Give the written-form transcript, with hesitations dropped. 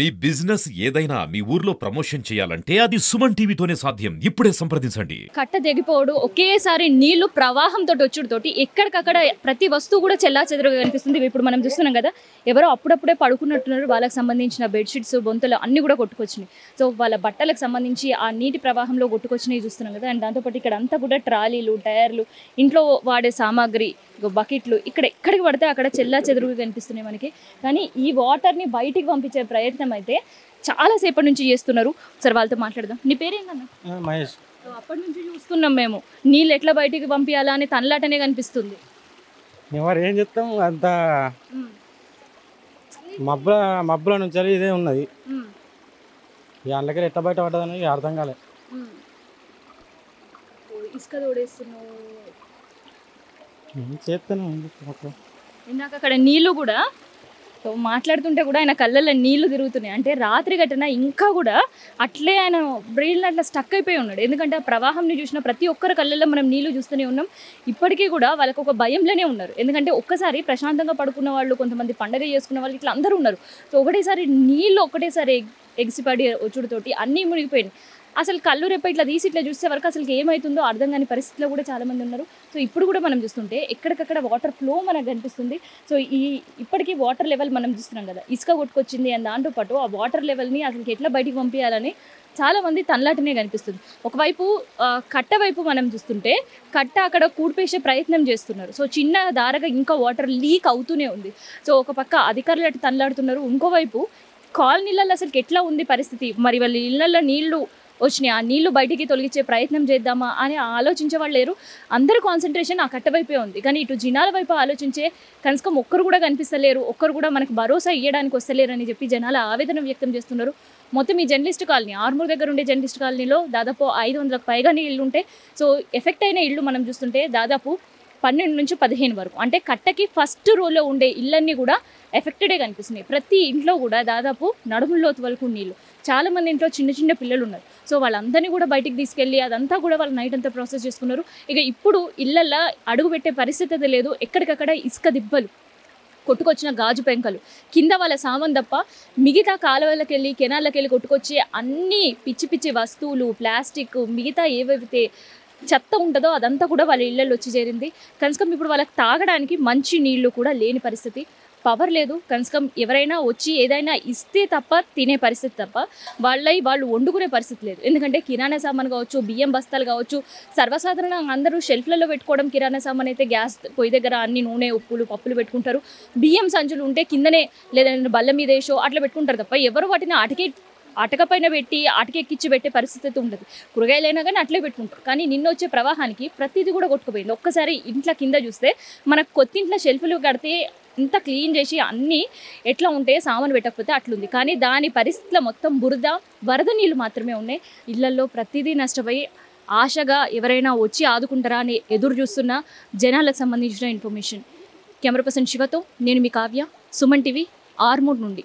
మీ business ఏదైనా మీ ఊర్లో promotion చేయాలంటే అది సుమన్ టీవీతోనే సాధ్యం. ఇప్పుడే సంప్రదించండి. కట్ట తెగిపోవడం, ఒకేసారి నీళ్లు ప్రవాహంతో వచ్చుడుతోటి ఎక్కడికక్కడ ప్రతి వస్తువు కూడా చెల్లాచెదురుగా కనిపిస్తుంది. ఇప్పుడు మనం చూస్తున్నాం కదా, ఎవరో అప్పుడప్పుడే పడుకున్నట్టున్నారు. వాళ్ళకి సంబంధించిన బెడ్షీట్స్, బొంతలు అన్ని కూడా కొట్టుకొచ్చినాయి. సో వాళ్ళ బట్టలకు సంబంధించి ఆ నీటి ప్రవాహంలో కొట్టుకొచ్చినాయి చూస్తున్నాం కదా. అండ్ దాంతోపాటు ఇక్కడ అంతా కూడా ట్రాలీలు, టైర్లు, ఇంట్లో వాడే సామాగ్రి, బకెట్లు ఇక్కడ ఎక్కడికి పడితే అక్కడ చెల్లాచెదురుగా కనిపిస్తున్నాయి మనకి. కానీ ఈ వాటర్ని బయటికి పంపించే ప్రయత్నం అయితే చాలా సేపటి నుంచి చేస్తున్నారు. సరే వాళ్ళతో మాట్లాడదాం. నీ పేరేంటన్నా? మహేష్. అప్పటి నుంచి చూస్తున్నాం మేము, నీళ్ళు ఎట్లా బయటికి పంపించాలా అని తనలాటనే కనిపిస్తుంది. ఎవరు ఏం చెప్తాం, అంత మబ్బుల నుంచి ఇదే ఉన్నది. అందుకే ఎట్లా బయట పడ్డదని అర్థం కాలేదు. ఇసుక తోడేస్తున్నావు, చేస్తాను. ఇందాక అక్కడ నీళ్ళు కూడా మాట్లాడుతుంటే కూడా ఆయన కళ్ళల్లో నీళ్లు తిరుగుతున్నాయి. అంటే రాత్రి ఘటన ఇంకా కూడా అట్లే ఆయన బ్రెయిన్ అట్లా స్టక్ అయిపోయి ఉన్నాడు. ఎందుకంటే ఆ ప్రవాహంని చూసిన ప్రతి ఒక్కరి కళ్ళల్లో మనం నీళ్లు చూస్తూనే ఉన్నాం. ఇప్పటికీ కూడా వాళ్ళకు ఒక భయంలోనే ఉన్నారు. ఎందుకంటే ఒక్కసారి ప్రశాంతంగా పడుకున్న వాళ్ళు, కొంతమంది పండగ చేసుకున్న వాళ్ళు, ఇట్లా అందరూ ఉన్నారు. సో ఒకటేసారి నీళ్ళు ఎగిసిపడి వచ్చుడుతోటి అన్నీ మునిగిపోయింది. అసలు కళ్ళు రేపు ఇట్లా తీసి ఇట్లా చూసే వరకు అసలు ఏమవుతుందో అర్థం కాని పరిస్థితిలో కూడా చాలామంది ఉన్నారు. సో ఇప్పుడు కూడా మనం చూస్తుంటే ఎక్కడికక్కడ వాటర్ ఫ్లో మనకు కనిపిస్తుంది. సో ఇప్పటికీ వాటర్ లెవెల్ మనం చూస్తున్నాం కదా, ఇసుక కొట్టుకొచ్చింది అని దాంతో పాటు ఆ వాటర్ లెవెల్ని అసలు ఎట్లా బయటికి పంపించాలని చాలామంది తనలాటనే కనిపిస్తుంది. ఒకవైపు కట్ట వైపు మనం చూస్తుంటే కట్ట అక్కడ కూడిపేసే ప్రయత్నం చేస్తున్నారు. సో చిన్న దారగా ఇంకా వాటర్ లీక్ అవుతూనే ఉంది. సో ఒక పక్క అధికారులు అటు తనలాడుతున్నారు, ఇంకోవైపు కాలనీలలో అసలు ఎట్లా ఉంది పరిస్థితి, మరి వాళ్ళ ఇళ్ళల్లో నీళ్లు వచ్చినాయి, ఆ నీళ్లు బయటికి తొలగించే ప్రయత్నం చేద్దామా అని ఆలోచించే వాళ్ళు లేరు. అందరి కాన్సన్ట్రేషన్ ఆ కట్ట వైపే ఉంది. కానీ ఇటు జనాల వైపు ఆలోచించే కనీసం ఒక్కరు కూడా కనిపిస్తలేరు, ఒక్కరు కూడా మనకు భరోసా ఇవ్వడానికి వస్తలేరు అని చెప్పి జనాల ఆవేదన వ్యక్తం చేస్తున్నారు. మొత్తం ఈ జర్నలిస్ట్ కాలనీ, ఆర్మూర్ దగ్గర ఉండే జర్నలిస్ట్ కాలనీలో దాదాపు 500కు పైగానే ఇళ్ళు ఉంటాయి. సో ఎఫెక్ట్ అయిన ఇళ్ళు మనం చూస్తుంటే దాదాపు 12 నుంచి 15 వరకు, అంటే కట్టకి ఫస్ట్ రోలో ఉండే ఇళ్ళన్నీ కూడా ఎఫెక్టెడే కనిపిస్తున్నాయి. ప్రతి ఇంట్లో కూడా దాదాపు నడుములోతు వరకు నీళ్ళు. చాలామంది ఇంట్లో చిన్న చిన్న పిల్లలు ఉన్నారు. సో వాళ్ళందరినీ కూడా బయటికి తీసుకెళ్ళి అదంతా కూడా వాళ్ళు నైట్ అంతా ప్రాసెస్ చేసుకున్నారు. ఇక ఇప్పుడు ఇళ్ళల్లో అడుగు పెట్టే పరిస్థితి అయితే లేదు. ఎక్కడికక్కడ ఇసుక దిబ్బలు, కొట్టుకొచ్చిన గాజు పెంకలు, కింద వాళ్ళ సామాన్ తప్ప మిగతా కాలువలకు వెళ్ళి కెనాల్లోకి వెళ్ళి కొట్టుకొచ్చి అన్ని పిచ్చి పిచ్చి వస్తువులు, ప్లాస్టిక్, మిగతా ఏవైతే చెత్త ఉంటుందో అదంతా కూడా వాళ్ళ ఇళ్ళల్లో వచ్చి చేరింది. కనీసం ఇప్పుడు వాళ్ళకి తాగడానికి మంచి నీళ్లు కూడా లేని పరిస్థితి. పవర్ లేదు, కనీసం ఎవరైనా వచ్చి ఏదైనా ఇస్తే తప్ప తినే పరిస్థితి తప్ప వాళ్ళు వండుకునే పరిస్థితి లేదు. ఎందుకంటే కిరాణా సామాన్ కావచ్చు, బియ్యం బస్తాలు కావచ్చు, సర్వసాధారణంగా అందరూ షెల్ఫ్లలో పెట్టుకోవడం. కిరాణా సామాన్ అయితే గ్యాస్ పొయ్యి దగ్గర అన్ని నూనె, ఉప్పులు, పప్పులు పెట్టుకుంటారు. బియ్యం సంచులు ఉంటే కిందనే లేదంటే బల్ల మీద వేసో అట్లా పెట్టుకుంటారు తప్ప ఎవరు వాటిని అటక పైన పెట్టి అటకెక్కిచ్చి పెట్టే పరిస్థితి అయితే ఉండదు. కూరగాయలైనా కానీ అట్లే పెట్టుకుంటారు. కానీ నిన్న వచ్చే ప్రవాహానికి ప్రతిదీ కూడా కొట్టుకుపోయింది. ఒక్కసారి ఇంట్లో కింద చూస్తే మనకు కొత్తింట్లో షెల్ఫ్లు కడితే ఇంత క్లీన్ చేసి అన్నీ ఎట్లా ఉంటే సామాను పెట్టకపోతే అట్లుంది. కానీ దాని పరిస్థితిలో మొత్తం బురద, వరద నీళ్ళు మాత్రమే ఉన్నాయి. ఇళ్లల్లో ప్రతిదీ నష్టపోయి ఆశగా ఎవరైనా వచ్చి ఆదుకుంటారా అని ఎదురు చూస్తున్న జనాలకు సంబంధించిన ఇన్ఫర్మేషన్. కెమెరా పర్సన్ శివతో నేను మీ కావ్య, సుమన్ టీవీ, ఆర్మూర్ నుండి.